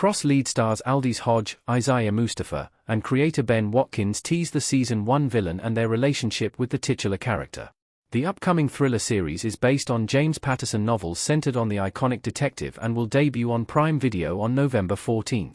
Cross lead stars Aldis Hodge, Isaiah Mustafa, and creator Ben Watkins tease the Season 1 villain and their relationship with the titular character. The upcoming thriller series is based on James Patterson novels centered on the iconic detective and will debut on Prime Video on November 14.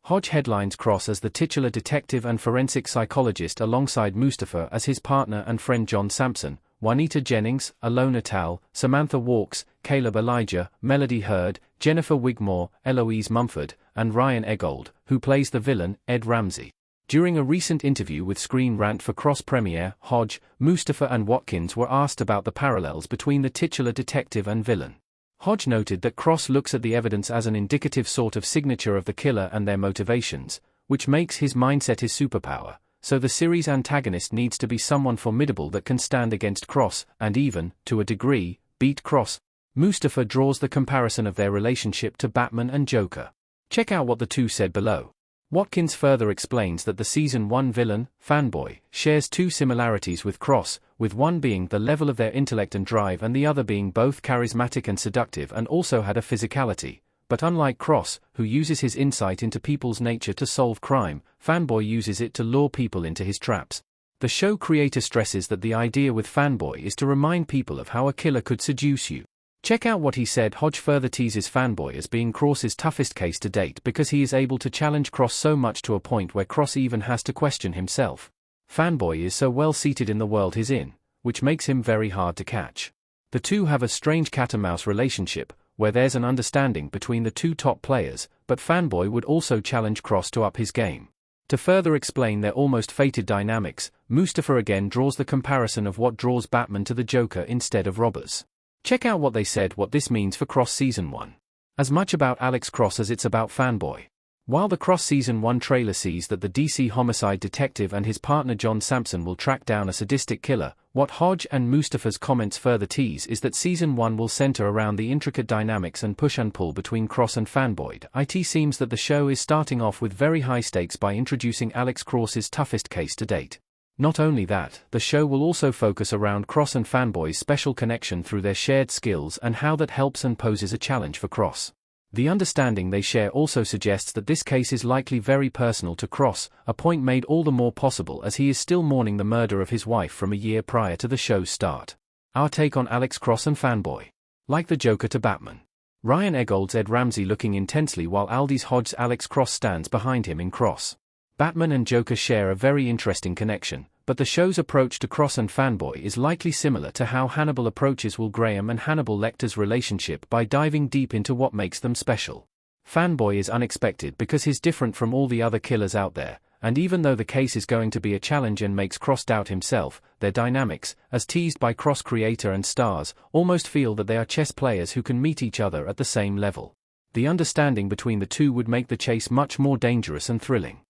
Hodge headlines Cross as the titular detective and forensic psychologist alongside Mustafa as his partner and friend John Sampson, Juanita Jennings, Alona Tal, Samantha Walks, Caleb Elijah, Melody Hurd, Jennifer Wigmore, Eloise Mumford, and Ryan Eggold, who plays the villain, Ed Ramsey. During a recent interview with Screen Rant for Cross Premiere, Hodge, Mustafa and Watkins were asked about the parallels between the titular detective and villain. Hodge noted that Cross looks at the evidence as an indicative sort of signature of the killer and their motivations, which makes his mindset his superpower, so the series' antagonist needs to be someone formidable that can stand against Cross, and even, to a degree, beat Cross. Mustafa draws the comparison of their relationship to Batman and Joker. Check out what the two said below. Watkins further explains that the Season 1 villain, Fanboy, shares two similarities with Cross, with one being the level of their intellect and drive and the other being both charismatic and seductive and also had a physicality. But unlike Cross, who uses his insight into people's nature to solve crime, Fanboy uses it to lure people into his traps. The show creator stresses that the idea with Fanboy is to remind people of how a killer could seduce you. Check out what he said. Hodge further teases Fanboy as being Cross's toughest case to date because he is able to challenge Cross so much to a point where Cross even has to question himself. Fanboy is so well seated in the world he's in, which makes him very hard to catch. The two have a strange cat-and-mouse relationship, where there's an understanding between the two top players, but Fanboy would also challenge Cross to up his game. To further explain their almost fated dynamics, Mustafa again draws the comparison of what draws Batman to the Joker instead of robbers. Check out what they said what this means for Cross Season 1. As much about Alex Cross as it's about Fanboy. While the Cross Season 1 trailer sees that the DC homicide detective and his partner John Sampson will track down a sadistic killer, what Hodge and Mustafa's comments further tease is that Season 1 will center around the intricate dynamics and push and pull between Cross and Fanboy. It seems that the show is starting off with very high stakes by introducing Alex Cross's toughest case to date. Not only that, the show will also focus around Cross and Fanboy's special connection through their shared skills and how that helps and poses a challenge for Cross. The understanding they share also suggests that this case is likely very personal to Cross, a point made all the more possible as he is still mourning the murder of his wife from a year prior to the show's start. Our take on Alex Cross and Fanboy. Like the Joker to Batman. Ryan Eggold's Ed Ramsey looking intensely while Aldis Hodge's Alex Cross stands behind him in Cross. Batman and Joker share a very interesting connection, but the show's approach to Cross and Fanboy is likely similar to how Hannibal approaches Will Graham and Hannibal Lecter's relationship by diving deep into what makes them special. Fanboy is unexpected because he's different from all the other killers out there, and even though the case is going to be a challenge and makes Cross doubt himself, their dynamics, as teased by Cross creator and stars, almost feel that they are chess players who can meet each other at the same level. The understanding between the two would make the chase much more dangerous and thrilling.